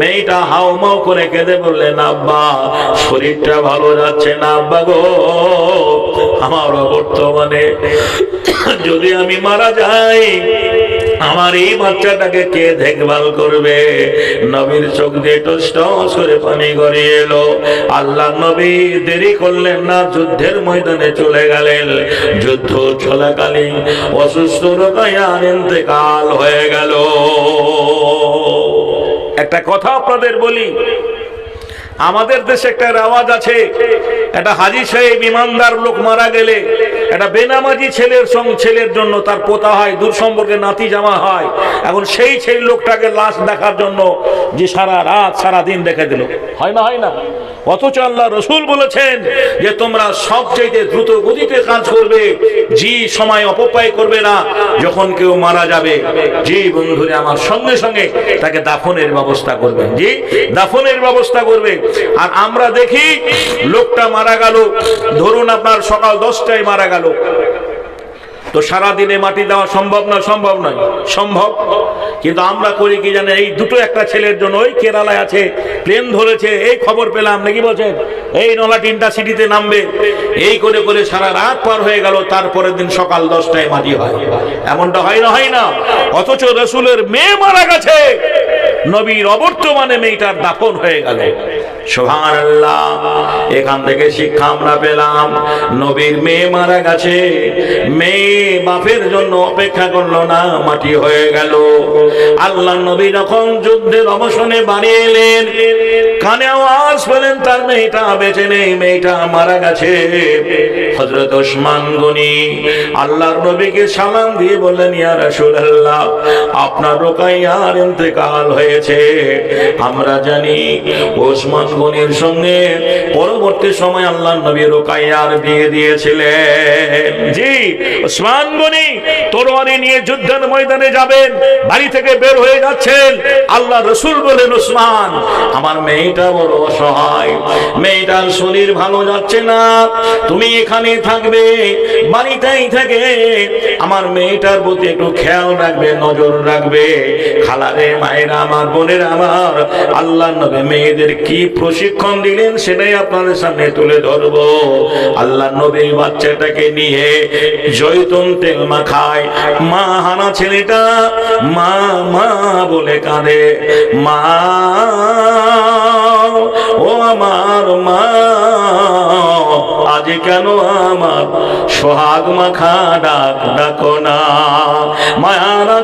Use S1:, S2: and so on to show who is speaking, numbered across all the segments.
S1: মেয়েটা হাউমাউ করে কেঁদে বললেন, আব্বা শরীরটা ভালো যাচ্ছে না আব্বা গো, আমার বর্তমানে যদি আমি মারা যাই আমার এই বাচ্চাটাকে কে দেখভাল করবে? নবীর চোখ দিয়ে টস টস করে পানি গড়িয়ে এলো। আল্লাহ নবী দেরি করলেন না, যুদ্ধের ময়দানে চলে গেলেন। যুদ্ধ চলাকালীন অসুস্থ রোকাইয়ার ইন্তেকাল হয়ে গেল। একটা কথা আপনাদের বলি, আমাদের দেশে একটা রেওয়াজ আছে, একটা হাজী সাহেব ইমানদার লোক মারা গেলে একটা বেনামাজি ছেলের জন্য তার পোতা হয়, দূর সম্পর্কে নাতি জামা হয়। এখন সেই লোকটাকে লাশ দেখার জন্য যে সারা রাত সারা দিন দেখে দিল, হয় না? হয় না? অথচ আল্লাহ রসুল বলেছেন যে তোমরা সবচেয়ে দ্রুত গতিতে কাজ করবে, জি সময় অপব্যয় করবে না। যখন কেউ মারা যাবে, জি বন্ধুরে আমার, সঙ্গে সঙ্গে তাকে দাফনের ব্যবস্থা করবে, জি দাফনের ব্যবস্থা করবে। আর আমরা দেখি লোকটা মারা গেল, ধরুন আপনার সকাল 10টায় মারা গেল, তো সারা দিনে মাটি দেওয়া সম্ভব না? সম্ভব নয়। সম্ভব, কিন্তু আমরা করি কি জানেন, এই দুটো একটা ছেলের জন্য ওই কেরালায় আছে, প্লেন ধরেছে, এই খবর পেলাম নাকি বলছেন এই নলাট ইন্টারসিটিতে নামবে, এই করে করে সারা রাত পার হয়ে গেল, তারপরের দিন সকাল 10টায় মাটি হয়। এমনটা হয় না? হয় না? অথচ রসুলের মেয়ে মারা গেছে, নবীর অবর্তমানে মেয়েটার দাফন হয়ে গেল। সুবহানাল্লাহ। এখান থেকে শিক্ষা আমরা পেলাম, নবীর মেয়ে মারা গেছে, মেয়ে বাপের জন্য অপেক্ষা করলো না, মাটি হয়ে গেল। আল্লাহ নবী যখন যুদ্ধের অবসানে বাড়ি এলেন, কানে আওয়াজ পেলেন তার মেয়েটা বেঁচে নেই, মেয়েটা মারা গেছে। হযরত ওসমান গনি আল্লাহর নবীকে সালাম দিয়ে বললেন, ইয়া রাসূলুল্লাহ, আপনার রুকাইয়ার ইন্তেকাল হয়েছে। আমরা জানি ওসমান গনির সঙ্গে পরবর্তী সময় আল্লাহর নবী রুকাইয়ার বিয়ে দিয়েছিলেন। জি, ওসমান গনি তরবারি নিয়ে যুদ্ধের ময়দানে যাবেন, বাড়ি থেকে বের হয়ে যাচ্ছেন, আল্লাহ রাসূল বলেন, ওসমান আমার মেয়েটা বড় অসহায়, মেয়েটার শরীর ভালো যাচ্ছে না, তুমি এখানে থাকবে, বাড়িতেই থেকে আমার মেয়েটার প্রতি একটু খেয়াল রাখবে, নজর রাখবে। খালারে মায়েরা আমার, বোনেরা আমার, আল্লাহ নবী মেয়েদের কি প্রশিক্ষণ দিলেন সেটাই আপনাদের সামনে তুলে ধরবো। আল্লাহ নবী বাচ্চাটাকে নিয়ে জয়তুন তেল মাখায়, মা হানা ছেলেটা মা মা বলে কাঁদে, মা ও আমার মা, আজ কেন আমার সোহাগ মাখা ডাক ডাকো না, মায়ারা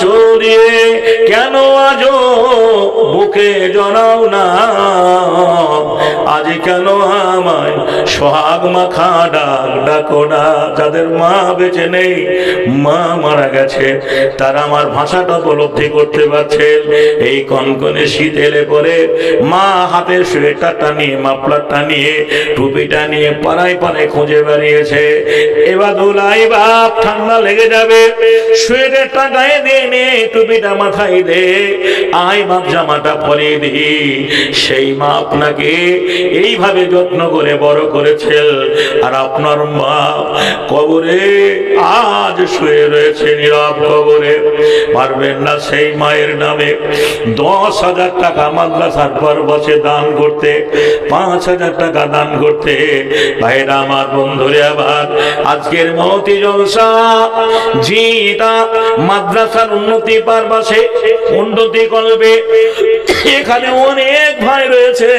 S1: চোরিয়ে কেন আজো বুকে জড়াও না, আজ কেন আমায় সোহাগ মাখা ডাক ডাকো না। যাদের মা বেঁচে নেই, মা মারা গেছে, তারা আমার ভাষাটা উপলব্ধি করতে পারছেন। এই কনকনে শীত এলে পরে মা হাতে সোয়েটারটা নিয়ে, মাফলারটা নিয়ে, টুপিটা নিয়ে পাড়ায় পাড়ায় খুঁজে বেরিয়েছে। এবার দোলাই বাপ, ঠান্ডা লেগে যাবে, সোয়েটারটা গায়ে দিয়ে নে, টুপিটা মাথায় দে, আয় বাপ জামাটা পরিয়ে দি। সেই মা আপনাকে এইভাবে যত্ন করে বড় করেছেন, আর আপনার মা কবরে আজ শুয়ে রয়েছে, নীরব কবরে। পারবেন না সেই মায়ের নামে 10,000 টাকা মাদ্রাসার পরবর্তী দান করতে, 5,000 টাকা দান করতে। ভাইরা আমার, বন্ধুরে আবার, আজকের মহতি জলসা জিটা মাদ্রাসার উন্নতি পারবাসে উন্নতি করবে। এখানে অনেক ভাই রয়েছে,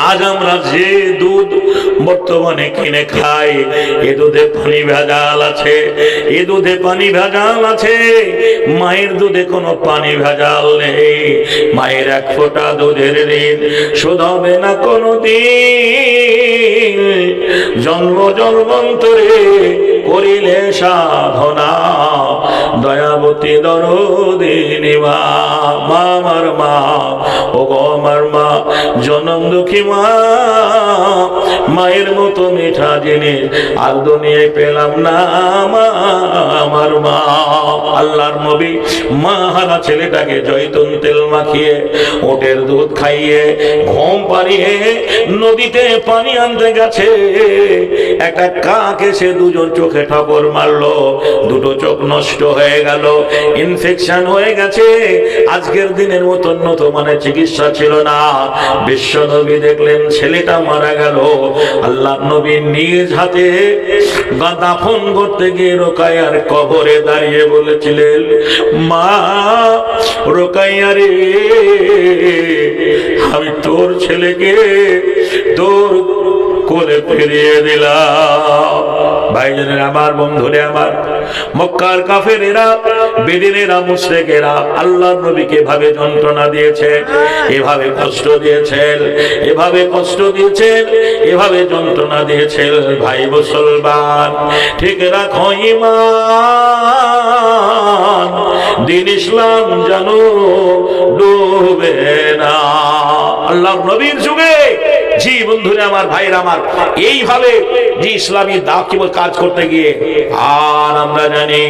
S1: আজ আমরা যে দুধ বর্তমানে কিনে খাই, এ দুধে পানি ভেজাল আছে, এ দুধে পানি ভেজাল আছে, মায়ের দুধে কোনো পানি ভেজাল নেই। মায়ের এক ফোঁটা দুধের ঋণ শোধ হবে না কোনো দিন, জন্ম জন্মান্তরে করিলে সাধনা, দয়াবতী দরদিনী মা, আমার মা, ও গো আমার মা, জনম দুঃখী মা, মায়ের মতো মিঠা জিনিস আর দুনিয়ায় পেলাম না, মা আমার মা। আল্লাহর নবী মা হারা ছেলেটাকে জয়তুন তেল মাখিয়ে, ওটের দুধ খাইয়ে, ঘুম পাড়িয়ে নদীতে পানি আনতে গেছে। একটা কাক এসে দুজন চোখে ঠপর মারলো, দুটো চোখ নষ্ট হয়ে গেল, ইনফেকশন হয়ে গেছে। আজকের দিনের মতন মানে চিকিৎসা ছিল না। বিশ্ব নবী দেখলেন ছেলেটা মারা গেল। আল্লাহ নবী নিজ হাতে দাফন করতে গিয়ে রোকাইয়ার কবরে দাঁড়িয়ে বলেছিলেন, মা রোকাইয়া রে, আমি তোর ছেলেকে তোর কোলে ফিরিয়ে দিলাম। ভাইজানেরা আমার, বন্ধুরে আমার, মক্কার কাফেরেরা, বেদিনেরা, মুশরিকেরা আল্লাহর নবীকে এভাবে যন্ত্রণা দিয়েছে, এভাবে কষ্ট দিয়েছেন, এভাবে কষ্ট দিয়েছেন, এভাবে যন্ত্রণা দিয়েছেন। ভাই মুসলমান, ঠিক রাখো ঈমান, দ্বীন ইসলাম জানো ডুবে না। আল্লাহর নবীর যুগে, জি বন্ধুরা আমার, ভাইরা আমার, এইভাবে যে ইসলামী দাওয়াত কাজ করতে গিয়ে, আর আমরা জানি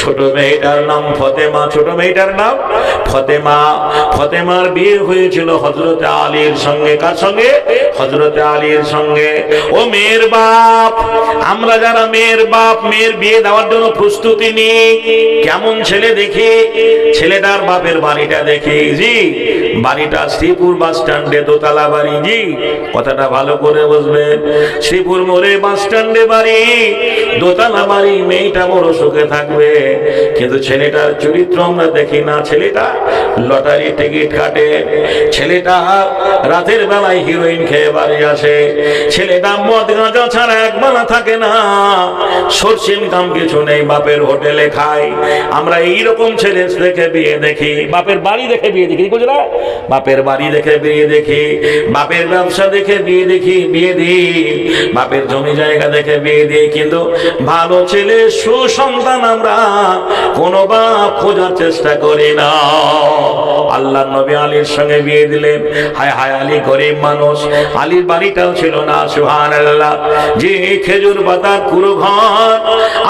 S1: ছোট মেয়েটার নাম ফতেমা, ছোট মেয়েটার নাম ফতেমা। ফতেমার বিয়ে হয়েছিল হযরত আলীর সঙ্গে। কার সঙ্গে? হযরত আলীর সঙ্গে। ও মেয়ের বাপ, আমরা যারা মেয়ের বাপ, মেয়ের বিয়ে দেওয়ার জন্য প্রস্তুতি নিই, কেমন ছেলে দেখি, ছেলেটার বাপের বাড়িটা দেখি। জি, বাড়িটা শ্রীপুর বাস স্ট্যান্ডে দোতলা বাড়ি। জি, কথাটা ভালো করে বুঝবেন, শ্রীপুর মোড়ে বাস স্ট্যান্ডে বাড়ি, দোতলা বাড়ি। মেয়েটা বড় সুখে থাকবে, কিন্তু ছেলেটার চরিত্র আমরা দেখি না। ছেলেটা লটারি টিকিট কাটে, ছেলেটা রাতের বেলায় হিরোইন খেয়ে বাড়ি আসে, ছেলেটা মদ গাঁজা ছাড়া একবেলা থাকে না, সোর্স ইনকাম কিছু নেই, বাপের হোটেলে খায়। আমরা এইরকম ছেলে দেখে বিয়ে দেখি, বাপের বাড়ি দেখে বিয়ে দেখি, বুঝলা, বাপের বাড়ি দেখে বিয়ে দেখি, বাপের ব্যবসা দেখে বিয়ে দেখি, বিয়ে দিই, বাপের জমি জায়গা দেখে বিয়ে দিই। কিন্তু ভালো ছেলে, সুসন্তান আমরা কোনো বাপ খোঁজার চেষ্টা করি না। আল্লাহ নবী আলীর সঙ্গে বিয়ে দিলেন। হায় হায়, আলী গরিব মানুষ, আলীর বাড়িটাও ছিল না। সুবহানাল্লাহ, যে খেজুর পাতার পুরো ঘর।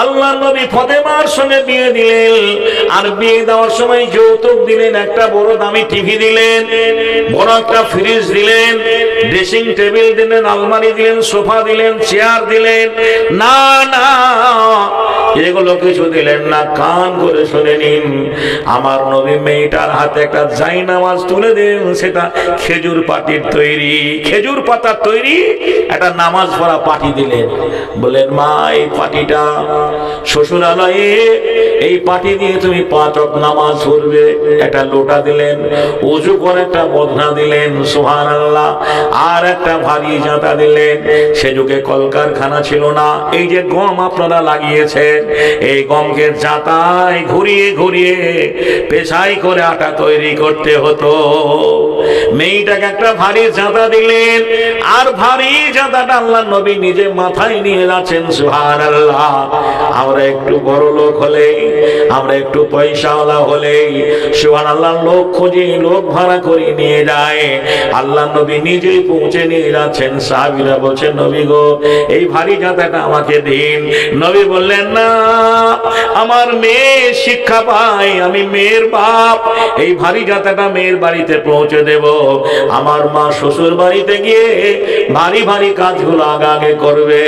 S1: আল্লাহ নবী ফতেমার সঙ্গে বিয়ে দিলেন, আর বিয়ে দেওয়ার সময় যৌতুক দিলেন, একটা বড় দামি টিভি দিলেন, বড় একটা ফ্রিজ দিলেন, ড্রেসিং টেবিল দিলেন, আলমারি দিলেন, সোফা দিলেন, চেয়ার দিলেন। না না, এগুলো কিছু দিলেন না। কান করে শুনে নিন, আমার নবী মেয়েটার হাতে একটা জায়নামাজ তুলে দেন, সেটা খেজুর পাটির তৈরি, খেজুর পাতার তৈরি একটা নামাজ পড়া পাটি দিলেন। বলেন, মা এই পাটিটা শ্বশুরালয়ে, এই পাটি দিয়ে তুমি 5 ওয়াক্ত নামাজ পড়বে। একটা লোটা দিলেন, ওযু করে একটা বদনা দিলেন, সুবহানাল্লাহ, আর একটা ভারী জাঁতা দিলেন। সে যুগে কলকারখানা ছিল না। এই যে গম আপনারা লাগিয়েছেন, এই গমকে জাঁতায় ঘুরিয়ে ঘুরিয়ে পেশাই করে আটা তৈরি করতে হতো। মেয়েটাকে একটা ভারী জাঁতা দিলেন, আর ভারী জাঁতাটা আল্লাহ নবী নিজে মাথায় নিয়ে যাচ্ছেন। সুবহানাল্লাহ, আমরা একটু বড় লোক হলেই, আমরা একটু পয়সাওয়ালা হলেই, সুবহানাল্লাহ, লোক খুঁজি, লোক ভাড়া করে নিয়ে যায়। আল্লাহ নবী নিজেই পৌঁছে নিয়ে যাচ্ছেন। সাহাবীরা বলছেন, নবী গো, এই ভারী জাঁতাটা আমাকে দিন। নবী বললেন, না, আমার মেয়ে শিক্ষা পায়, আমি মেয়ের বাপ, এই ভারী জাঁতাটা মেয়ের বাড়িতে পৌঁছে দেব। আমার মা শ্বশুর বাড়িতে গিয়ে ভারী ভারী কাজগুলো আগে আগে করবে,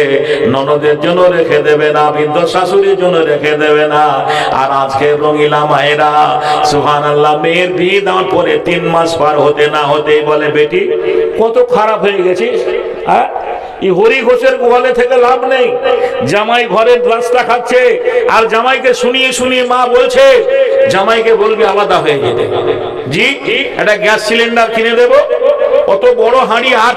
S1: ননদের জন্য রেখে দেবে না, বৃদ্ধ শাশুড়ির জন্য রেখে দেবে না। আর আজকে রঙিলা মায়েরা, সুবহানাল্লাহ, মেয়ের বিয়ে দেওয়ার পরে 3 মাস পার হতে না হতেই বলে, বেটি কত খারাপ হয়ে গেছিস। হ্যাঁ, এই হরি ঘোষের গোয়ালে থেকে লাভ নেই। জামাই ঘরের রাস্তা খাচ্ছে, আর জামাইকে শুনিয়ে শুনিয়ে মা বলছে, জামাইকে বলবি আলাদা হয়ে যেতে। জি, একটা গ্যাস সিলিন্ডার কিনে দেব, অত বড় হাঁড়ি আর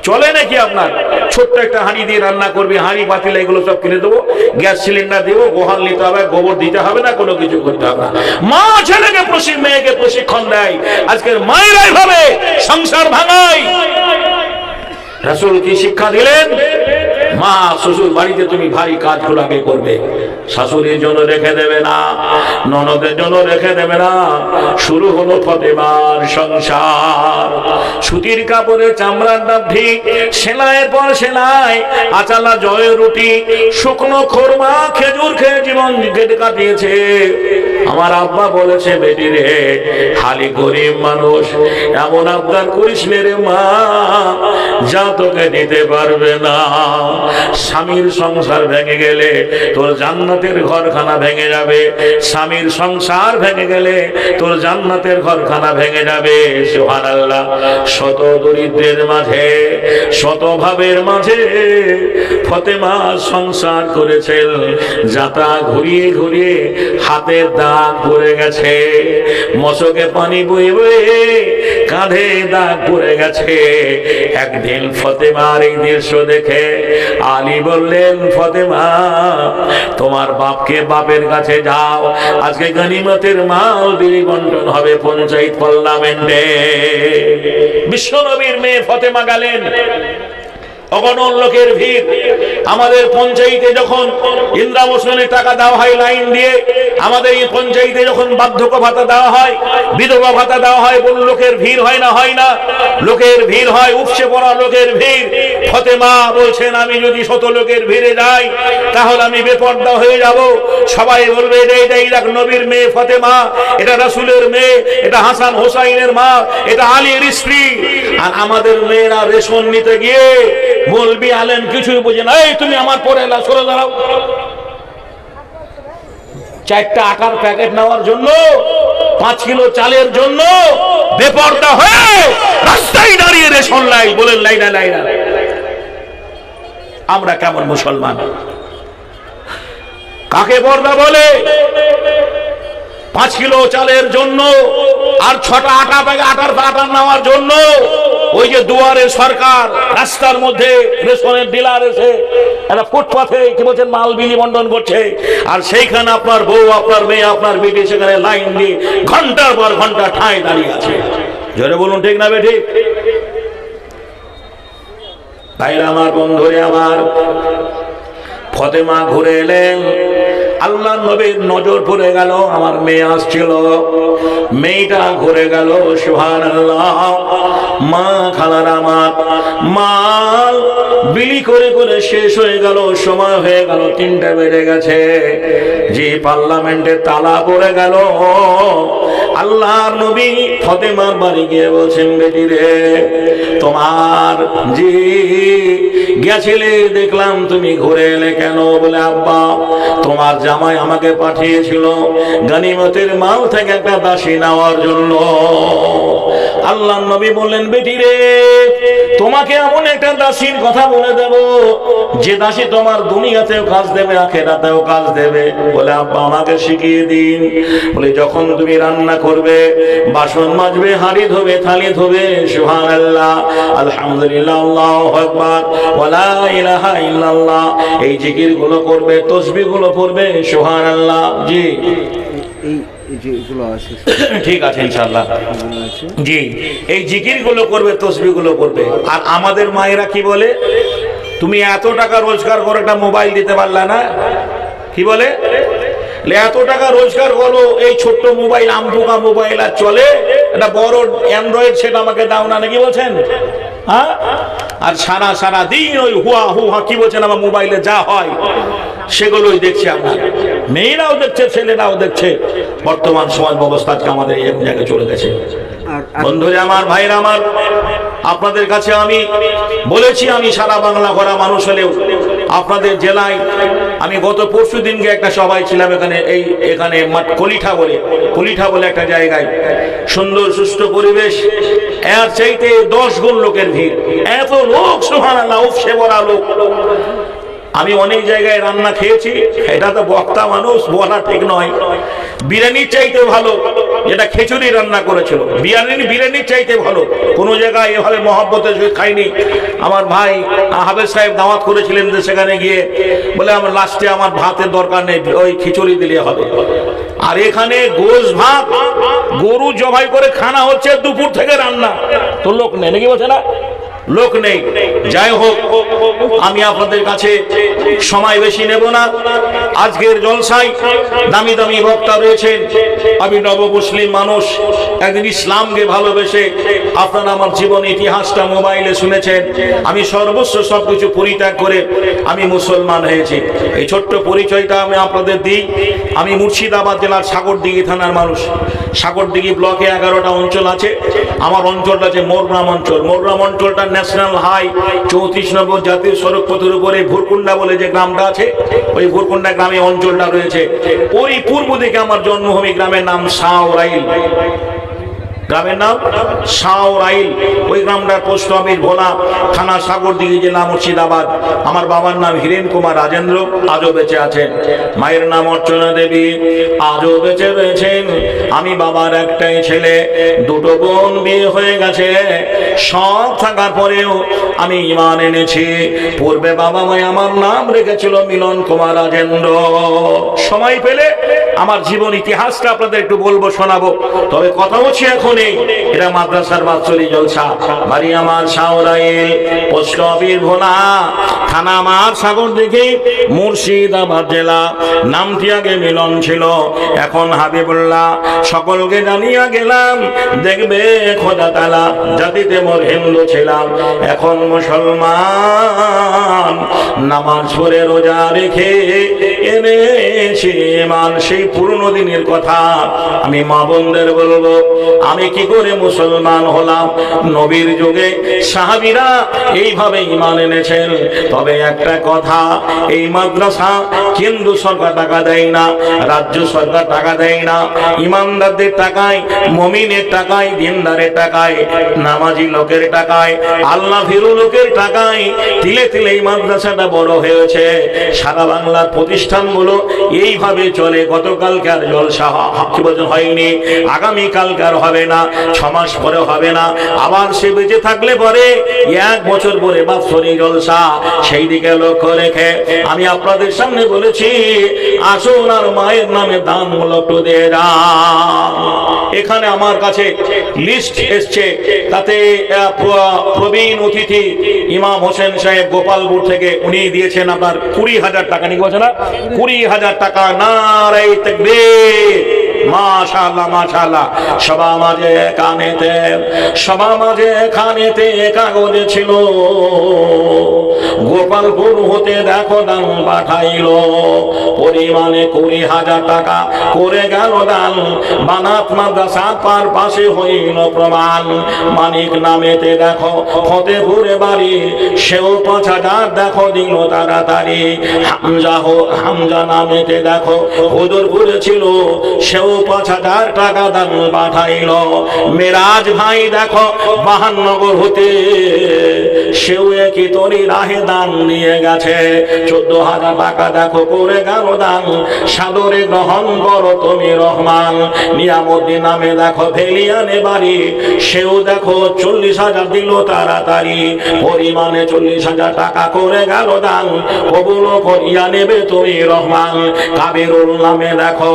S1: চলে নাকি আপনার? ছোট্ট একটা হাঁড়ি দিয়ে রান্না করবি, হাঁড়ি পাতিল এগুলো সব কিনে দেবো, গ্যাস সিলিন্ডার দেবো, গোহাল নিতে হবে, গোবর দিতে হবে না, কোনো কিছু করতে হবে না। মা ছেলেকে মেয়েকে প্রশিক্ষণ দেয়। আজকের মায়েরাই ভাবে সংসার ভাঙায়। রাসূল কি শিক্ষা দিলেন? মা শ্বশুর বাড়িতে তুমি ভারী কাজগুলো আগে করবে, শাশুড়ির জন্য রেখে দেবে না, ননদের জন্য রেখে দেবে না। শুরু হলো ফাতেমার সংসার। সুতির কাপড়ে চামড়ার ডাবঢি, সেলাইয়ের পর সেলাই, আচালা জয় রুটি, শুকনো খোরমা খেজুর খেয়ে জীবন কেটে কাটিয়েছে। আমার আব্বা বলেছে, বেটি রে, খালি গরিব মানুষ, এমন আবদার করিস রে মা, যা তোকে দিতে পারবে না। স্বামীর সংসার ভেঙে গেলে তোর জান্নাতের ঘরখানা ভেঙে যাবে, স্বামীর সংসার ভেঙে গেলে তোর জান্নাতের ঘরখানা ভেঙে যাবে। সুবহানাল্লাহ। শত দরিদ্রের মাঝে, শত ভাবের মাঝে ফাতেমা সংসার করেছেন। যাতা ঘুরিয়ে ঘুরিয়ে হাতের দাগ পড়ে গেছে, মশকে পানি বয়ে বয়ে কাঁধে দাগ পড়ে গেছে। একদিন ফাতেমার এই দৃশ্য দেখে আলী বললেন, ফাতেমা, তোমার বাপকে বাপের কাছে যাও, আজকে গনিমতের মাল বিলি বন্টন হবে পঞ্চায়েত পার্লামেন্টে। বিশ্বনবীর মেয়ে ফাতেমা গেলেন। অগণন লোকের ভিড়। আমাদের পঞ্চায়েতে যখন ইন্দ্রাবসনের টাকা দেওয়া হয় লাইন দিয়ে, আমাদের এই পঞ্চায়েতে যখন বার্ধক্য ভাতা দেওয়া হয়, বিধবা ভাতা দেওয়া হয়, বল লোকের ভিড় হয় না? হয় না? লোকের ভিড় হয়, উপচে পড়া লোকের ভিড়। ফাতেমা বলছেন, আমি যদি শত লোকের ভিড়ে যাই তাহলে আমি বেপরদা হয়ে যাব। সবাই বলবে, এই দেখ নবীর মেয়ে ফাতেমা, এটা রাসূলের মেয়ে, এটা হাসান হোসাইনের মা, এটা আলীর স্ত্রী। আর আমাদের মেয়েরা রেশন নিতে গিয়ে মৌলবি আলেম কিছুই বোঝে না, এই তুমি আমার পরে এলা, সরে দাঁড়াও। 4টা আটার প্যাকেট নেওয়ার জন্য, 5 কিলো চালের জন্য বেপরদা হয়ে রাস্তায় দাঁড়িয়ে রেশন লাই। বলেন লাইনা লাইনা। আমরা কেমন মুসলমান? কাকে পর্দা বলে? 5 কিলো চালের জন্য আর 6টা আটা প্যাকেট আটার নেওয়ার জন্য ওই যে দুয়ারে সরকার, রাস্তার মধ্যে রেশনের ডিলার এসে একটা ফুটপাথে কি বলছেন মাল বিলি বন্টন করছে, আর সেইখানে আপনার বউ, আপনার মেয়ে, আপনার বেটি সেখানে লাইন দিয়ে ঘন্টার পর ঘন্টা ঠায় দাঁড়িয়ে আছে। জোরে বলুন, ঠিক না বেঠিক? ভাইরা আমার, বন্ধুরে আমার, ফাতেমা ঘুরে এলেন। আল্লাহ নবীর নজর পড়ে গেল, আমার মেয়ে আসছিল, মেয়েটা ঘুরে গেল। সুবহানাল্লাহ। মা খালার আমার মাল বিলি করে করে শেষ হয়ে গেল, সময় হয়ে গেল, 3টা বেজে গেছে। যে পার্লামেন্টে তালা পড়ে গেল। আল্লাহর নবী ফাতেমার বাড়ি গিয়ে বলছেন, বেটি রে, তোমার জি গেছিলে, দেখলাম তুমি ঘুরে এলে কেন? বলে, আব্বা, তোমার জামাই আমাকে পাঠিয়েছিল গনিমতের মাল থেকে একটা দাসী নেওয়ার জন্য। আল্লাহর নবী বললেন, বেটি রে, তোমাকে এমন একটা দাসীর কথা বলে দেব, যে দাসী তোমার দুনিয়াতেও কাজ দেবে, আখিরাতেও কাজ দেবে। বলে, আব্বা, আমাকে শিখিয়ে দিন। বলে, যখন তুমি রান্না করবে, বাসন মাজবে, হাঁড়ি ধোবে, থালি ধোবে, সুবহানাল্লাহ, আলহামদুলিল্লাহ, আল্লাহু আকবার, ওয়ালা ইলাহা ইল্লাল্লাহ, এই জিকির গুলো করবে, তাসবিহ গুলো পড়বে, সুবহানাল্লাহ। জি, ঠিক আছে ইনশাআল্লাহ। জি, এই জিকির গুলো করবে, তাসবিহ গুলো করবে। আর আমাদের মায়েরা কি বলে, তুমি এত টাকা রোজগার করে একটা মোবাইল দিতে পারলা না? কি বলে, এত টাকা রোজগার করো, এই ছোট্ট মোবাইল, আমপোকা মোবাইল আর চলে, একটা বড় অ্যান্ড্রয়েড সেট আমাকে দাও না, নাকি বলছেন? হ্যাঁ, আর সারা দিন ওই হুয়া হুয়া কি বলছেন, আমার মোবাইলে যা হয় সেগুলোই দেখছে। আমরা মেয়েরাও দেখছে, ছেলেরাও দেখছে। বর্তমান সমাজ ব্যবস্থা আজকে আমাদের এই জায়গায় চলে গেছে। বন্ধুরা আমার, ভাইরা আমার, আপনাদের কাছে আমি বলেছি, আমি সারা বাংলা ঘোরা মানুষ হলেও আপনাদের জেলায় আমি গত পরশু দিনকে একটা সভায় ছিলাম, এখানে কলিঠা বলে একটা জায়গায়, সুন্দর সুষ্ঠু পরিবেশ, এর চাইতে 10 গুণ লোকের ভিড়, এত লোক, সুবহানাল্লাহ, উপচে পড়া লোক। আমি অনেক জায়গায় রান্না খেয়েছি, এটা তো বক্তা মানুষ, বলা ঠিক নয়। বিরিয়ানির চাইতে ভালো যেটা খিচুড়ি রান্না করেছিল, বিরিয়ানির চাইতে ভালো কোনো জায়গায় এভাবে মহব্বতে খাইনি। আমার ভাই হাফেজ সাহেব দাওয়াত করেছিলেন, যে সেখানে গিয়ে বলে, আমার লাস্টে আমার ভাতের দরকার নেই, ওই খিচুড়ি দিলে হবে। আর এখানে গোশ ভাত, গরু জবাই করে খানা হচ্ছে, দুপুর থেকে রান্না, তো লোক নেই, নাকি বলছে না? লোক নেই। যাই হোক, আমি আপনাদের কাছে সময় বেশি নেব না। আজকের জলসায় দামি দামি বক্তা রয়েছেন। আমি নব মুসলিম মানুষ, একদিন ইসলামকে ভালোবেসে, আপনারা আমার জীবন ইতিহাসটা মোবাইলে শুনেছেন, আমি সর্বস্ব সবকিছু পরিত্যাগ করে আমি মুসলমান হয়েছি। এই ছোট্ট পরিচয়টা আমি আপনাদের দিই। আমি মুর্শিদাবাদ জেলার সাগরদিঘি থানার মানুষ। সাগরদিঘি ব্লকে 11টা অঞ্চল আছে। আমার অঞ্চলটা আছে মোরগ্রাম অঞ্চল। মোরগ্রাম অঞ্চলটা ন্যাশনাল হাই 34 নম্বর জাতীয় সড়ক পথের উপরে ভুরকুন্ডা বলে যে গ্রামটা আছে, ওই ভুরকুন্ডা গ্রামে অঞ্চলটা রয়েছে। ওই পূর্ব দিকে আমার জন্মভূমি, গ্রামের নাম শাওরাইল। গ্রামের নাম শাওরাইল। ওই গ্রামটার পোস্ট অফিস ভোলা, থানা সাগরদিঘি, জেলা মুর্শিদাবাদ। আমার বাবার নাম হীরেন কুমার রাজেন্দ্র, আজও বেঁচে আছেন। মায়ের নাম অর্চনা দেবী, আজও বেঁচে রয়েছেন। আমি বাবার একটাই ছেলে, দুটো বোন বিয়ে হয়ে গেছে। সব থাকার পরেও আমি ঈমান এনেছি। পূর্বে বাবা মায় আমার নাম রেখেছিল মিলন কুমার রাজেন্দ্র। সময় পেলে আমার জীবন ইতিহাসটা আপনাদের একটু বলবো, শোনাবো। তবে কথা হচ্ছে এখন এরা মাদ্রাসার বাৎসরিক জলসা। বাড়ি আমার শাওরাইল, পোস্ট অফিস ভোলা, থানা আমার সাগরদিঘি, মুর্শিদাবাদ জেলা। নামটি আগে মিলন ছিল, এখন হাবিবুল্লাহ। সকলকে জানিয়া গেলাম, দেখবে খোদা তাআলা, জাতিতে মোর হিন্দু ছিলাম, এখন মুসলমান। নামাজ পড়ে রোজা রেখে এনেছি ঈমান। সেই পুরনো দিনের কথা আমি মা বোনদের বলবো, আমি কি করে মুসলমান হলাম। নবীর যুগে সাহাবীরা এইভাবে ঈমান এনেছেন। তবে একটা কথা, এই মাদ্রাসা কেন্দ্র সরকার টাকা দেয় না, রাজ্য সরকার টাকা দেয় না। ঈমানদারদের টাকায়, মুমিনের টাকায়, দিনদারের টাকায়, নামাজি লোকের টাকায়, আল্লাহ ভীরু লোকের টাকায় তিলে তিলে এই মাদ্রাসাটা বড় হয়েছে। সারা বাংলার প্রতিষ্ঠানগুলো এইভাবে চলে। গতকালকার জলসা কি বলছেন হয়নি, আগামীকালকার হবে না, 6 মাস পরে হবে না, আবার সে বেঁচে থাকলে পরে 1 বছর পরে বাৎসরিক জলসা। সেই দিকে লক্ষ্য রেখে আমি আপনাদের সামনে বলেছি, আসুন আর মায়ের নামে দানমূলক দিয়ে যান। এখানে আমার কাছে লিস্ট এসছে, তাতে প্রবীণ অতিথি ইমাম হোসেন সাহেব গোপালপুর থেকে, উনি দিয়েছেন আপনার 20,000 টাকা। নিয়ে বলছে না 20,000 টাকা। নারায়ে তাকবীর, মাশাআল্লাহ মাশাআল্লাহ। সভা মাঝে কানেতে, সভা মাঝে খানেতে কাগজে ছিল, গোপালপুর হতে দেখো দান পাঠাইল। পরিমাণে 20,000 টাকা করে গেল দান। বানাত মাদ্রাসা পার পাশে হইল প্রমাণ। মানিক নামেতে দেখো ফতেপুরে বাড়ি, সেও 5,000 দেখো দিল তাড়াতাড়ি। হামজা নামেতে দেখো হুজুরপুরে ছিল, সেও 5,000 টাকা দান পাঠাইল। মেরাজ ভাই দেখো বাহানগর হতে, সেও একই তরি রাহে দান নিয়ে গেছে। 14,000 টাকা দেখো করে গেল দান। সাদরে গ্রহণ করো তুমি রহমান। নিয়ামুদ্দিন নামে দেখো ভেলিয়ানে বাড়ি, সেও দেখো 40,000 দিল তাড়াতাড়ি। পরিমাণে 40,000 টাকা করে গেল দান, কবুল করিয়া নেবে তুমি রহমান। কাবিরুল নামে দেখো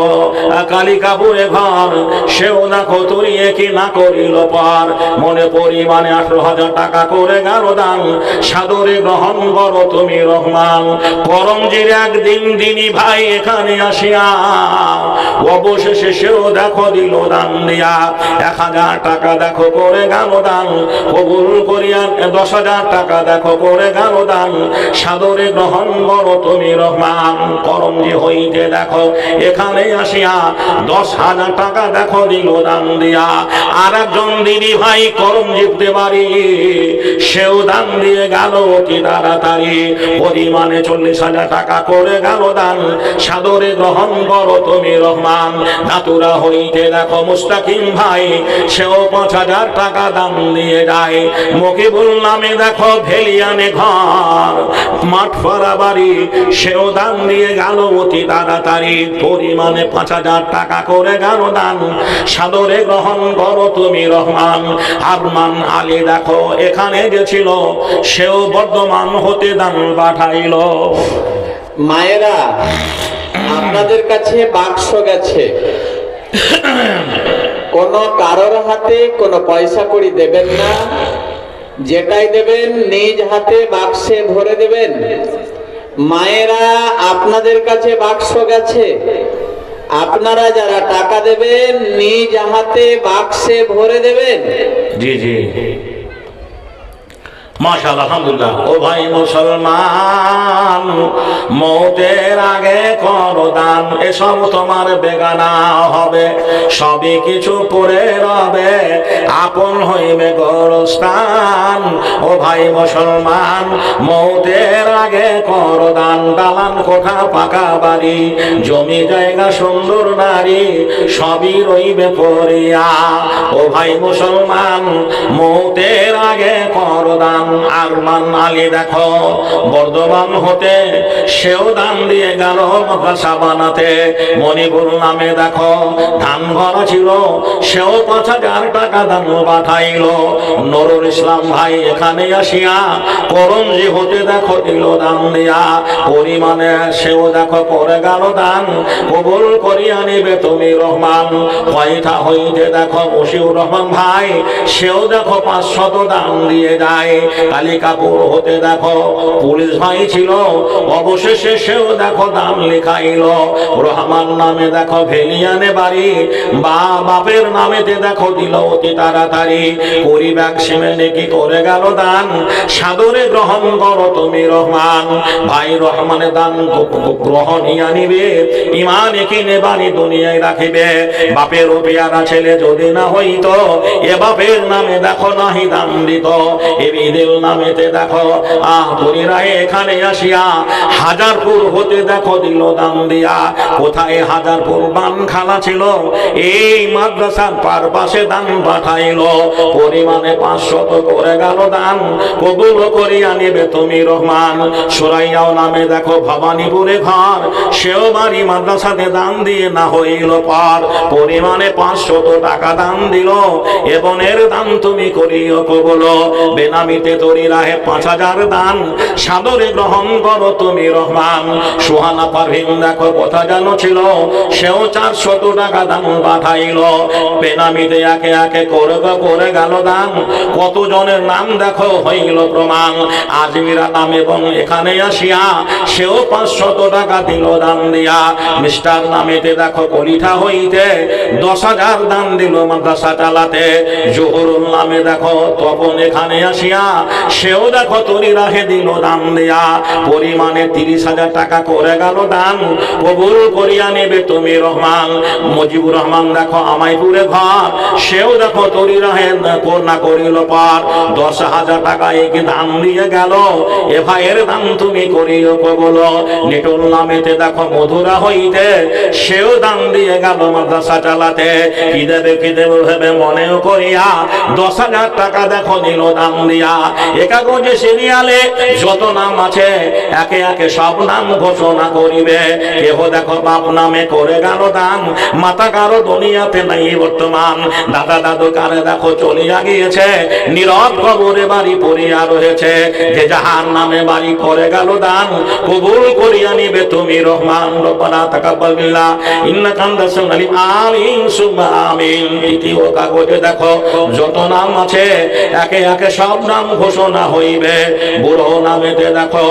S1: কালিকাপুরে ঘর, সেও দেখো তরিয়ে কি না করিল পার। মনে পরিমাণে 18,000 টাকা করে গেল দান। সাদরে গ্রহণ করো তুমি রহমান। করমজির একদিন দিনী ভাই এখানে আসিয়া, অবশেষে সেও দেখো দিল দান দিয়া। 1,000 টাকা দেখো করে গেল দান, কবুল করিয়া 10,000 টাকা দেখো করে গেল দান। সাদরে গ্রহণ করো তুমি রহমান। করমজি হইতে দেখো এখানে আসিয়া 10,000 টাকা দেখো দিল দান দিয়া। আর একজন দিনী ভাই করমজিতে বাড়ি, সেও দান দিয়ে গেল অতি তাড়াতাড়ি। পরিমাণে 40,000 টাকা করে গেল দান। সাদরে গ্রহণ করো তুমি রহমান। নাতুরা হইতে দেখো মুস্তাকিম ভাই, সেও 5,000 টাকা দান দিয়ে যায়। মকিবুল নামে দেখো ভেলিয়ানে ঘর, মাঠ ফরা বাড়ি, সেও দান দিয়ে গেল অতি তাড়াতাড়ি। পরিমাণে 5,000 টাকা করে গেল দান। সাদরে গ্রহণ করো তুমি রহমান। আরমান আলী দেখো এখানে গেছিল, সেও বর্ধমান হতে দান পাঠাইল।
S2: মায়েরা, আপনাদের কাছে বাক্স গেছে, কোন কারোর হাতে কোনো পয়সা কড়ি দেবেন না। যেটাই দেবেন নিজ হাতে বাক্সে ভরে দেবেন। মায়েরা আপনাদের কাছে বাক্স গেছে, আপনারা যারা টাকা দেবেন নিজ হাতে বাক্সে ভরে দেবেন।
S1: জি জি, মাশাআল্লাহ, আলহামদুলিল্লাহ। ও ভাই মুসলমান, মৌতের আগে করো দান, এসব তোমার বেগানা হবে, সবই কিছু পরে রবে, আপন হইবে গোরস্থান। ও ভাই মুসলমান, মৌতের আগে করো দান, দালান কোঠা পাকা বাড়ি, জমি জায়গা সুন্দর নারী, সবই রইবে পড়িয়া। ও ভাই মুসলমান, মৌতের আগে করো দান। আরমান আলী দেখো বর্ধমান হতে, সেও দান দিয়ে গেল মাদ্রাসা বানাতে। মণিপুর নামে দেখো ধান ঘর ছিল, সেও 5,000 টাকা দান পাঠাইল। নুরুল ইসলাম ভাই এখানে আসিয়া করঞ্জি হতে দেখো দিল দান দিয়া, পরিমাণে সেও দেখো করে গেল দান, কবুল করিয়া নিবে তুমি রহমান। কয়টা হইতে দেখো মশিউর রহমান ভাই, সেও দেখো 500 দান দিয়ে যায়। কালিকাপুর হতে দেখো পুলিশ ভাই ছিল, অবশেষে সেও দেখো দান লিখাইল। রহমান নামে দেখো ভেলিয়ানে বাড়ি, বা বাপের নামেতে দেখো দিল অতি তাড়াতাড়ি। পরিব্যাগ সিমেন্টে কি করে গেল দান, সাদরে গ্রহণ করো তুমি রহমান। ভাই রহমানে দান গ্রহণিয়া নিবে, ইমান কিনে বাড়ি দুনিয়ায় রাখিবে। বাপের পেয়ারা ছেলে যদি না হইতো, এ বাপের নামে দেখো নাহি দান দিত। এ বিদিল নামেতে দেখো পরিরা এখানে আসিয়া হাজারপুর হতে দেখো দিল দান দিয়া। কোথায় হাজারপুর বানখানা ছিল, এই মাদ্রাসার পার পাশে দান পাঠাইল। পরিমাণে 500 করে গেল দান, কবুল করিয়া নেবে তুমি রহমান। সুরাইয়াও নামে দেখো ভবানীপুরে ঘর, সেও বাড়ি মাদ্রাসাতে দান দিয়ে না হইল পার। পরিমাণে 500 টাকা দান দিল, এবং এর দান তুমি করিও কবুল। বেনামিতে তরি রাহে 5,000 দান, সাদরে গ্রহণ করো তুমি রহমান। সুহানা পারভিন দেখো কথা জানো ছিল, সেও 400 টাকা দান পাঠাইল। বেনামিতে একে একে করে গেল দান, কত জনের নাম দেখো হইল প্রমাণ। আজমিরা নাম এবং এখানে আসিয়া সেও 500 টাকা দিল দান দিয়া। মিস্টার নামেতে দেখো কলিঠা হইতে 10,000 দান দিল মাদ্রাসা চালাতে। জহুরুল নামে দেখো তপন এখানে আসিয়া সেও দেখো তরি রাহে দিল দান দিয়া। পরিমাণে 30,000 টাকা করে গেল দান, কবুল করিয়া নেবে তুমি রহমান। মুজিবুর রহমান দেখো আমাইপুরে ঘর, সেও দেখো তরি রাহে না করিল পার। 10,000 টাকা একে দান দিয়ে গেল, এ ভাইয়ের দান তুমি করিও কবুল। নিটুল নামেতে দেখো মধুরা হইতে, সেও দান দিয়ে গেল মাদ্রাসা চালাতে। কি দেবে ভেবে মনেও করিয়া 10,000 টাকা দেখো নিল দান দিয়া। একাগজে সিরিয়ালে যত নাম আছে একে একে সব নাম ঘোষণা করিবে। কেহ দেখো বাপ নামে করে গেল দান, মাতা কারো দুনিয়াতে নাই বর্তমান। দাদা দাদু কারে দেখো চলিয়া গিয়েছে, নীরব কবরে বাড়ি পড়িয়া রয়েছে। যে যাহার নামে বাড়ি করে গেল দান, কবুল করিয়া নিবে তুমি রহমান। রব্বানা তাকাব্বাল বিল্লাহ ইন্নাকা আনতাস সামিউল আলিম। আমিন সুম্মা আমিন। তৃতীয় কাগজে দেখো যত নাম আছে একে একে সব নাম ঘোষণা হইবে। বুড়ো নামেতে দেখো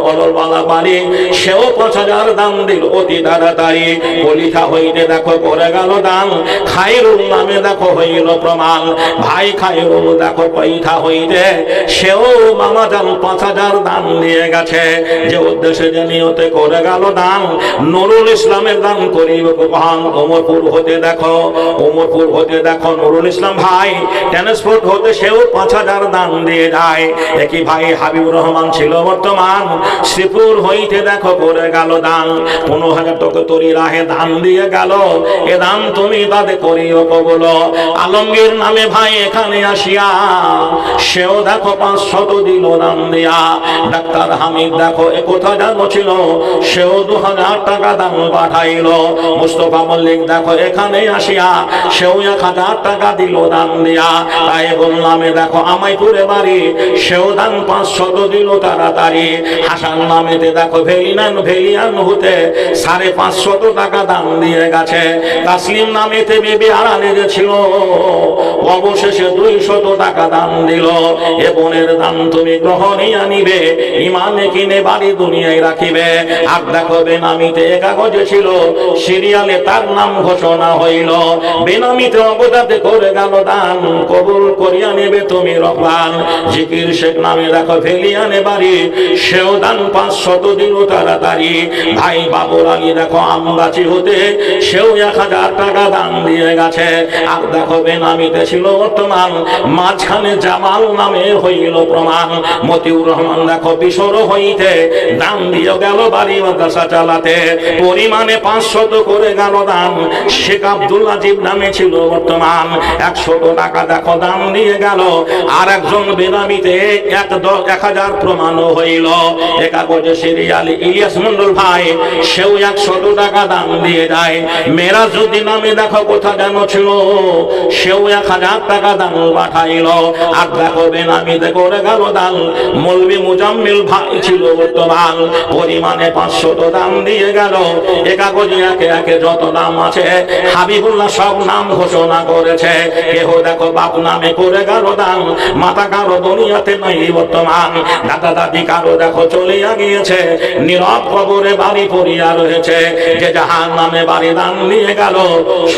S1: অলরবালা বাড়ি, সেও 5,000 দান দিল অতি তাড়াতাড়ি। কলিঠা হইতে দেখো করে গেল দান, খায়রুল নামে দেখো হইল প্রমাণ। ভাই খায়রুল দেখো কলিঠা হইতে, সেও মামা জান 5,000 দান দিয়ে গেছে। যে উদ্দেশ্যে যে নিয়তে করে গেল দান, নুরুল ইসলামের দান করিব কখন। ওমরপুর হতে দেখো নুরুল ইসলাম ভাই ট্রান্সপোর্ট হতে সেও 5,000 দান দিয়ে যায়। একই ভাই হাবিবুর রহমান ছিল বর্তমান, শ্রীপুর হইতে দেখো করে গেল দান। 15,000 টাকা তরি রাহে দান দিয়ে গেল, এ দান তুমি তাদের করিও কবুল। আলমগীর নামে ভাই এখানে আসিয়া সেও দেখো 500 দিল দান দিয়া। ডাক্তার হামিদ দেখো এ কোথা জানো ছিল, সেও 2,000 টাকা দান পাঠাইল। মুস্তফা মল্লিক দেখো এখানে আসিয়া সেও 1,000 টাকা দিল দান দিয়া। তাই বললামে দেখো আমাইপুরে বাড়ি, সেও দান 500 দিল তাড়াতাড়ি। হাসান নামেতে দেখো ভেলিয়ান হতে 550 টাকা দান দিয়ে গেছে। তাসলিম নামেতে বেবি আড়ালে ছিল, অবশেষে 200 টাকা দান দিল। এ বোনের দান তুমি গ্রহণিয়া নিবে, ইমানে কিনে বাড়ি দুনিয়ায় রাখিবে। আর দেখো বেনামিতে কাগজে ছিল, সিরিয়ালে তার নাম ঘোষণা হইল। বেনামিতে অবদাতে করে গেল দান, কবুল করিয়া নেবে তুমি রহমান। জিকির শেখ নামে দেখো ফেলিয়ানে বাড়ি, সেও দান 500 দিল তাড়াতাড়ি। ভাই বাবুর আলী দেখো আমগাছি হতে, সেও 1000 টাকা দান দিয়ে গেছে। আর দেখো বেনামিতে ছিল বর্তমান, মাঝখানে জামাল নামে হইল প্রমাণ। মতিউর রহমান দেখো বিশর হইতে দান দিয়ে গেল বাড়ি মাদ্রাসা চালাতে, পরিমাণে 500 করে গেল দান। শেখ আব্দুল আজিব নামে ছিল বর্তমান, 100 টাকা দেখো দান দিয়ে গেল। আর একজন বেনামিতে 1000 প্রমাণও হইল। এ কাগজে সিরিয়ালে ইলিয়াস মন্ডল ভাই, সেও 100 টাকা দান দিয়ে যায়। মেরাজউদ্দিন নামে দেখো কোথা যেন ছিল, সেও 1000 টাকা দান পাঠাইল। আর দেখো বেনামিতে করে গেল দান, মৌলভী মুজাম্মিল ভাই ছিল বর্তমান, পরিমাণে 500 দান দিয়ে গেল। এ কাগজে একে একে যত নাম আছে হাবিবুল্লাহ সব নাম ঘোষণা করেছে। কেহ দেখো বাপ নামে করে গেল দান, মাতা কারো দুনিয়াতে নাই বর্তমান, দাদা দাদি কারো দেখো চলিয়া গিয়েছে, নীরব কবরে বাড়ি পড়িয়া রয়েছে। যে জাহান নামে বাড়ি দান নিয়ে গেল,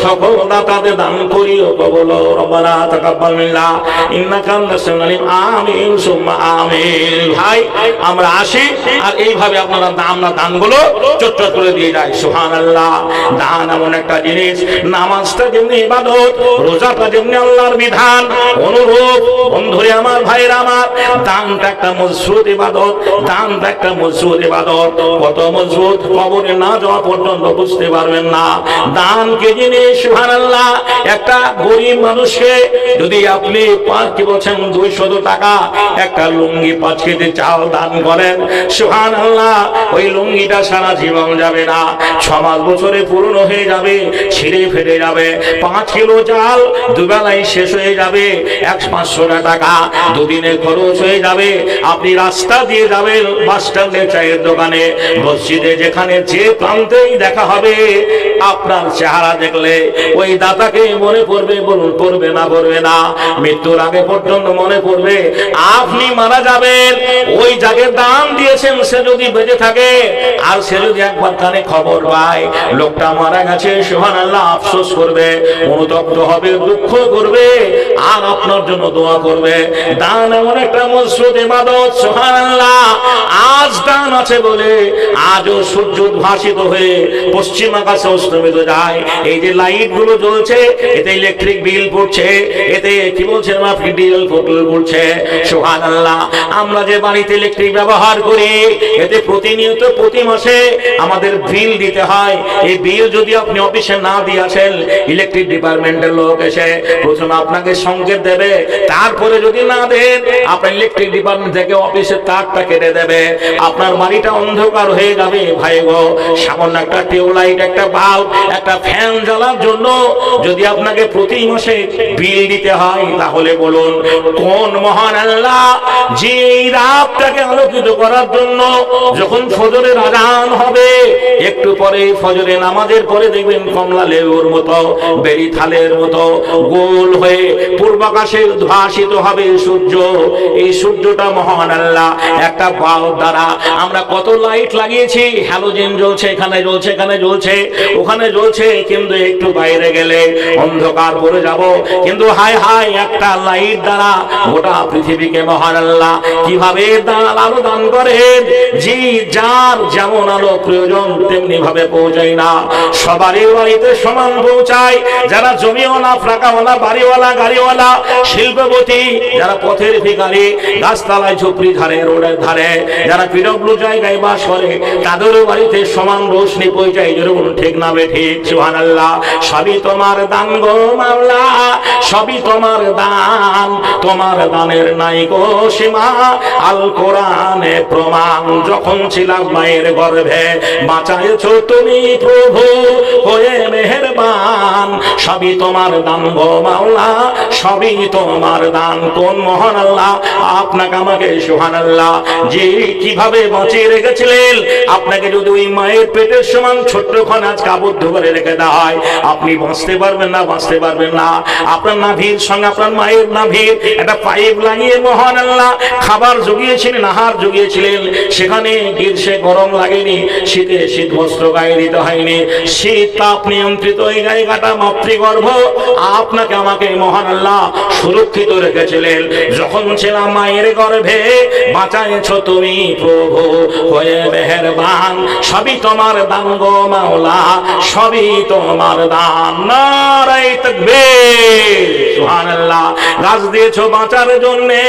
S1: সকল দাতাদের দান করিও কবুল। রব্বানা তাকাব্বাল মিন্না ইন্নাকা আনতাস সামিউল আলিম। আমিন সুম্মা আমিন। ভাই আমরা আসি, আর এইভাবে আপনারা আমরা দানগুলো চটচট করে দিয়ে যায়। সুবহানাল্লাহ। দান এমন একটা জিনিস, নামাজটা যেমনি ইবাদত, রোজাটা যেমনি আল্লাহর বিধান, অনুরূপ বন্ধুরে আমার, ভাইরা আমার, দানটা একটা মজবুত ইবাদত। দানটা একটা মজবুত ইবাদত। কত মজবুত কবরে না যাওয়া পর্যন্ত বুঝতে পারবেন না। দান কি জিনিস? সুবহানাল্লাহ। একটা গরিব মানুষকে যদি আপনি কি বলছেন 200 টাকা, একটা লুঙ্গি 5 কেজি চাল দান করেন, সুবহানাল্লাহ, ওই লুঙ্গিটা সারা জীবন যাবে না, 6 মাস বছরে পুরনো হয়ে যাবে, ছিঁড়ে ফেটে যাবে। 5 কিলো চাল দুবেলায় শেষ হয়ে যাবে, 500 টাকা দুদিনের খরচ হয়ে যাবে। আপনি রাস্তা দিয়ে যাবেন, বাস স্ট্যান্ডে, চায়ের দোকানে, মসজিদে, যেখানে যে প্রান্তেই দেখা হবে, আপনার চেহারা দেখলে ওই দাতাকে মনে পড়বে। বলুন পড়বে না? পড়বে না? মৃত্যুর আগে পর্যন্ত মনে পড়বে। আপনি মারা যাবেন, ওই যাকে দান দিয়েছেন সে যদি বেঁচে থাকে, আর সে যদি একবার কানে খবর পায় লোকটা মারা গেছে, সুবহানাল্লাহ, আফসোস করবে, অনুতপ্ত হবে, দুঃখ করবে, আর আপনার জন্য দোয়া করবে। দান এমন একটা মজবুত ইবাদত, সুবহানাল্লাহ। আজ দান আছে বলে আজও সূর্য উদ্ভাসিত হয়ে পশ্চিম আকাশে অস্তমিত যায়। এই যে লাইট গুলো জ্বলছে, এতে ইলেকট্রিক বিল পড়ছে, এতে কি বলছেন আপনি, ডিজেল পেট্রোল পড়ছে, সুবহানাল্লাহ। আমরা যে বাড়িতে ইলেকট্রিক ব্যবহার করি, এতে প্রতিনিয়ত প্রতি মাসে আমাদের বিল দিতে হয়। এই বিল যদি আপনি অফিসে না দিয়ে আসেন, ইলেকট্রিক ডিপার্টমেন্টের লোক এসে প্রথমে আপনাকে সংকেত দেবে, তারপরে যদি না দেন, আপনার ইলেকট্রিক ডিপার্টমেন্ট থেকে অফিসের তারটা কেটে দেবে, আপনার বাড়িটা অন্ধকার হয়ে যাবে। ভাই গো, সামান্য একটা টিউবলাইট, একটা বাল্ব, একটা ফ্যান জ্বালার জন্য যদি আপনাকে প্রতি মাসে বিল দিতে হয়, তাহলে বলুন কোন মহান আল্লাহ যে এই রাতটাকে আলোকিত করার জন্য যখন ফজরের আযান হবে, একটু পরে ফজরে নামাজের পরে দেখবেন কমলা লেবুর মতো, বেরি থালের মতো গোল হয়ে পূর্বাকাশে উদ্ভাসিত হবে সূর্য। এই সূর্যটা মহান আল্লাহ একটা বাল্ব দ্বারা, আমরা কত লাইট লাগিয়েছি, হ্যালোজেন জ্বলছে, এখানে জ্বলছে, এখানে জ্বলছে, ওখানে জ্বলছে, কিন্তু একটু বাইরে গেলে অন্ধকার পড়ে যাব। কিন্তু হায় হায়, একটা লাইট দ্বারা গোটা পৃথিবীকে মহান আল্লাহ কিভাবে আলো দান করেন, যে যার যেমন আলো প্রয়োজন তেমনি ভাবে পৌঁছায় না, সবারই বাড়িতে সমান পৌঁছায়। যারা জমিওয়ালা, ফ্রাকাওয়ালা, বাড়িওয়ালা, গাড়িওয়ালা, শিল্পপতি, যারা পথের ভিখারি, গাছতলায়, ঝুপড়ি ধারে, রোডের ধারে, যারা পিডব্লিউ জায়গায় বাস করে, তাদেরও বাড়িতে সমান রোশনি পৌঁছায়। যেরকম ঠিক না বেঠিক? সুবহানাল্লাহ। সবই তোমার দান গো মাওলা, সবই তোমার দান, তোমার দানের নাই গো সীমা, আল কোরআনে প্রমাণ। যখন ছিলাম মায়ের গর্ভে বাঁচায়েছো তুমি প্রভু হয়ে মেহেরবান, সবই তোমার দান গো মাওলা, সবই তোমার দান। কোন মহান আল্লাহ আপনাকে আমাকে, সুবহানাল্লাহ, যে কিভাবে বাঁচিয়ে রেখেছিলেন। আপনাকে যদি ওই মায়ের পেটের সমান ছোট্ট খানাজ আবদ্ধ করে রেখে ফায়দা হয়। আপনি বাঁচতে পারবেন না, বাঁচতে পারবেন না। আপনার নাভির সঙ্গে আপনার মায়ের নাভির একটা পাইপ লাগিয়ে মহান আল্লাহ খাবার জুগিয়েছিলেন, আহার জুগিয়েছিলেন। সেখানে গ্রীষ্মে গরম লাগেনি, শীতে শীত বস্ত্র গায়ে দিতে হয়নি। শীত তাপ নিয়ন্ত্রিত এই জায়গাটা মাতৃগর্ভ আপনাকে আমাকে মহান আল্লাহ সুরক্ষিত রেখেছিলেন। যখন ছিলাম মায়ের গর্ভে বাঁচাইছো তুমি প্রভু হয়ে মেহেরবান। সবই তোমার দান গো মাওলা, সবই তোমার দান। নারায়ে তাকবীর, সুবহানাল্লাহ। গাছ দিয়েছো বাঁচার জন্যে,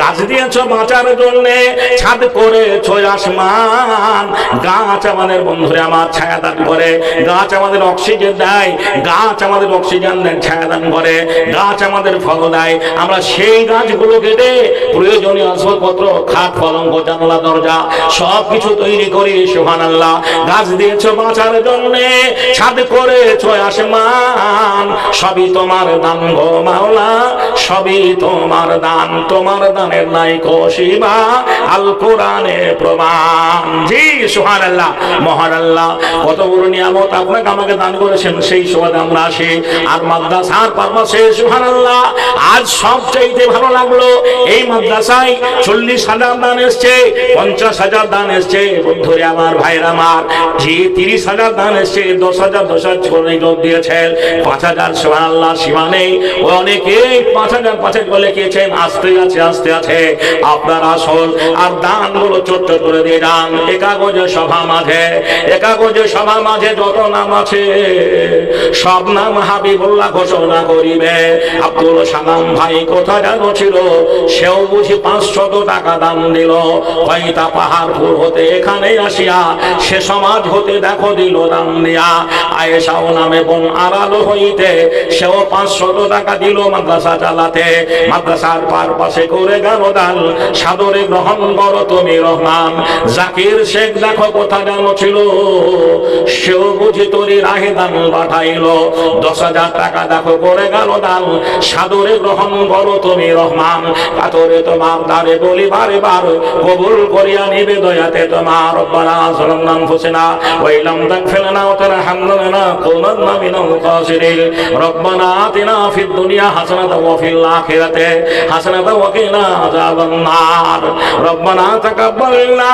S1: গাছ দিয়েছো বাঁচার জন্যে, ছাদ করেছো আসমান। গাছ আমাদের বন্ধুরে আমার ছায়া দান করে, গাছ আমাদের অক্সিজেন দেয়, গাছ আমাদের অক্সিজেন দেয়, ছায়া দান করে, গাছ আমাদের ফল দেয়। আমরা সেই গাছগুলো কেটে প্রয়োজনীয় আসবাবপত্র, খাট পলঙ্ক জানলা দরজা সব কিছু তৈরি করি। সুবহানাল্লাহ। গাছ দিয়েছো বাঁচার জন্যে, ছাদ করেছো আসমান। সবই তোমার দান গো মাওলা, সবই তোমার দান। তোমার দানের নাই কসিবা, আল কোরআনে প্রমাণ। জি সুবহানাল্লাহ। মহান আল্লাহ কত বড় নিয়ামত আপনাকে আমাকে দান করেছেন, সেই সুবাদে আমরা আসি। আর মাদ্রাসার পারপাসে সুবহানাল্লাহ আজ সবচাইতে ভালো লাগলো, এই মাদ্রাসায় 40,000 দান এসছে, 50,000 দান এসছে। বন্ধুরে আমার, ভাইরা আমার, যে 30,000 দান এসছে, 10,000 করে যোগ দিয়েছেন। 5,000 সুবহানাল্লাহ সীমা নেই। অনেকে 5,000 বলে লিখেছেন, আসতে আছে আসতে আছে। আপনার আসল আর দান গুলো ছোট্ট করে দিয়ে যান। একাগজে সভা মাঝে, একাগজে সভা মাঝে যত নাম আছে সব নাম হাবিবুল্লাহ ঘোষণা করিবে। আব্দুল সালাম ভাই কোথায় যেন ছিল, সেও বুঝি 500 টাকা দান দিল। কয়টা পাহাড়পুর হতে এখানে আসিয়া সে সমাজ হতে দেখো দিল দান দিয়া। আয়েশাও নামে বোন আড়ালো হইতে সেও 500 টাকা দিল মাদ্রাসা চালাতে। মাদ্রাসার পারপাশে করে গেল দান, সাদরে গ্রহণ করো তুমি রহমান। জাকির শেখ দেখো কোথা যেন ছিল, সেও বুঝি তোরই রাহে দান পাঠাইল। 10,000 টাকা দেখো করে গেল দান, সাদরে গ্রহণ করো তুমি রহমান। কাতরে তোমার দ্বারে বলি বারে বার, কবুল করিয়া নিবে দয়াতে তোমার। রব্বানা যালামনা আনফুসানা ওয়া ইল্লাম তাগফির লানা ওয়া তারহামনা লানাকুনান্না মিনাল খাসিরিন। রব্বানা আতিনা ফিদ দুনিয়া হাসানাতাও ওয়া ফিল আখিরাতি হাসানাতাও ওয়া কিনা আযাবান নার। রব্বানা তাকাব্বাল মিন্না,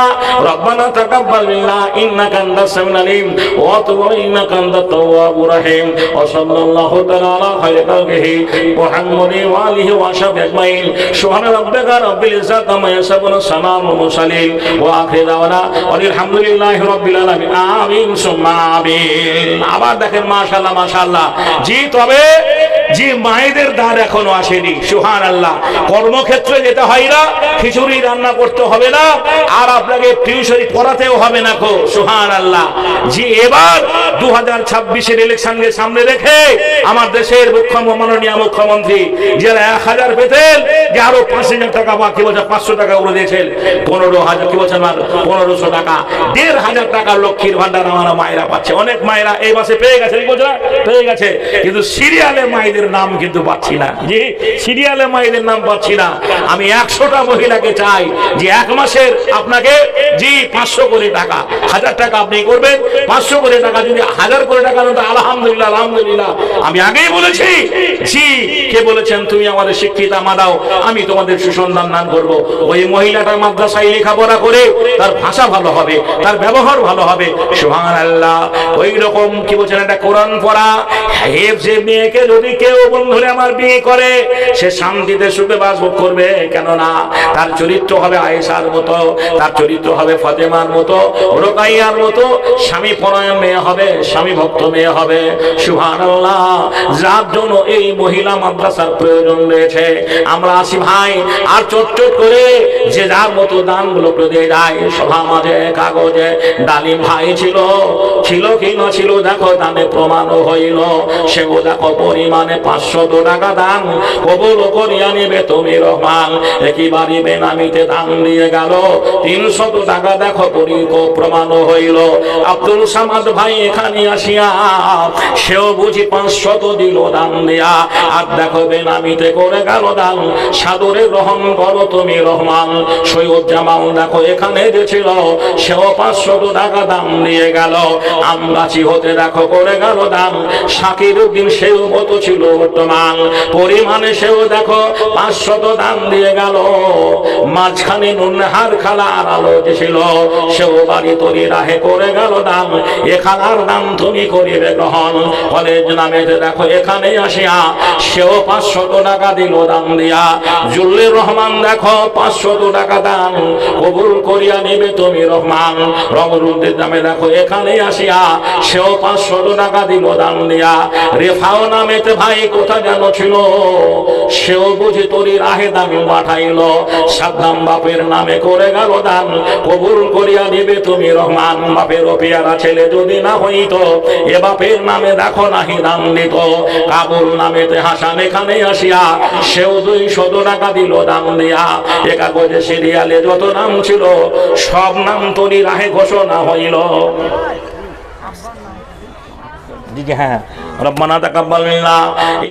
S1: রব্বানা তাকাব্বাল মিন্না ইন্নাকা আনতাস সামিউল আলিম ওয়া তুব ইন্নাকা আনতাত তাওয়াবুর রহিম। ওয়া সাল্লাল্লাহু তাআলা আলা খায়রি খালকিহি মুহাম্মাদিন ওয়া আলিহি ওয়া সাহবিহি আজমাইন। সুবহানা রাব্বিকা রাব্বিল ইজ্জাতি আম্মা ইয়াসিফুন, সালামুন মুরসালিন ওয়া আখিরু দাওয়ানা আলহামদুলিল্লাহি রাব্বিল আলামিন। আমিন সুম্মা আমিন। আবার দেখেন মাশাআল্লাহ মাশাআল্লাহ। জি তবে যে মায়েদের দাঁড় এখনো আসেনি। সুবহানাল্লাহ। কর্মক্ষেত্রে যেতে হয় না, খিচুড়ি রান্না করতে হবে না, আর আপনাকে টিউশনি পড়াতেও হবে না কো। সুবহানাল্লাহ। জি এবার 2026-এর ইলেকশনকে সামনে রেখে আমার দেশের মাননীয় মুখ্যমন্ত্রী যারা 1,000 পেতেন, যে আরো 5,000 টাকা বা কি বলছে 500 টাকা করে দিয়েছেন, 15,000 কি বলছেন 1500 টাকা, 1,500 টাকা লক্ষ্মীর ভান্ডার আমার মায়েরা পাচ্ছে। অনেক মায়েরা এই মাসে পেয়ে গেছে, পেয়ে গেছে, কিন্তু সিরিয়ালে মায়েদের নাম কিন্তু পাচ্ছি না। জি সিরিয়ালে মায়েদের নাম পাচ্ছি না। আমি 100টা মহিলাকে চাই যে এক মাসের আপনাকে জি 500 করে টাকা, 1,000 টাকা আপনি করবেন, 500 করে টাকা যদি 1,000 করে টাকা দেন, আলহামদুলিল্লাহ আলহামদুলিল্লাহ। আমি আগেই বলেছি, জি কে বলেছেন তুমি আমাদের শিক্ষিতা মা দাও, আমি তোমাদের সুসন্ধান দান করব। ওই মহিলাটা মাদ্রাসায় লেখাপড়া করে তার ভাষা ভালো হবে, তার ব্যবহার ভালো হবে। সুবহানাল্লাহ। ওই রকম কি বলছেন একটা কোরআন পড়া হেফজে মেয়েকে যদি কেউ বন্ধুরে আমার বিয়ে করে, সে শান্তিতে সুখে বাস করবে। কেননা তার চরিত্র হবে আয়েশার মতো, তার চরিত্র হবে ফাতেমার মতো, রুকাইয়ার মতো। স্বামী পরায়ণ মেয়ে হবে, স্বামী ভক্ত মেয়ে হবে। সুবহানাল্লাহ। যার জন্য এই মহিলা মাদ্রাসার প্রয়োজন রয়েছে। আমরা আসি ভাই, আর চট করে যে যার মতো দানগুলো দিয়ে যায়। সভা মাঝে কাগজে ডালিম ভাই ছিল কি না ছিল দেখো, দানে প্রমাণ হইল। সেও দেখো পরিমাণে এখানে 500 টাকা দান কবুল করিয়া নিবে তুমি রহমান। একেবারে বেনামিতে দান দিয়ে গেল 300 টাকা। দেখো প্রমাণ হইল। আব্দুল সামাদ ভাই এখানে আসিয়া সেও বুঝি 500 দিল দান দিয়া। আর দেখো বেনামিতে করে গেল দান, সাদরে গ্রহণ করো তুমি রহমান। সৈয়দ জামাল দেখো এখানে যে ছিল সেও 500 টাকা দান দিয়ে গেল। আমগাছি হতে দেখো করে গেল দান, শাকির উদ্দিন সেও মতো ছিল বর্তমান পরিমাণে, সেও দেখো 500 দান দিয়ে গেল। মাঝখানে নুনহার খালা আর আলো যে ছিল সেও বাড়ি তরি রাহে করে গেল দান। এ খালার দান তুমি করিবে গ্রহণ। কলেজ নামে দেখো এখানে আসিয়া সেও 500 টাকা দিল দান দিয়া। জুল্লির রহমান দেখো 500 টাকা দান কবুল করিয়া নিবে তুমি রহমান। রমরুদ্দিন নামে দেখো এখানে আসিয়া সেও 500 টাকা দিল দান দিয়া। রেফাও নামেতে ভাই কোথা যেন ছিল সেও বুঝি তরি রাহে দামি পাঠাইল। সাদ্দাম বাপের নামে করে গেল দান কবুল করিয়া নিবে তুমি রহমান। বাপের পেয়ারা ছেলে যদি না হইত এ বাপের নামে দেখো নাহি দান দিত। কাবুল নামেতে হাসান এখানে আসিয়া সেও 200 টাকা দিল দান দিয়া। এ কাগজে সিরিয়ালে যত নাম ছিল সব নাম তরি রাহে ঘোষণা হইল। জি হ্যাঁ, রব্বানা তাকাব্বাল মিন্না।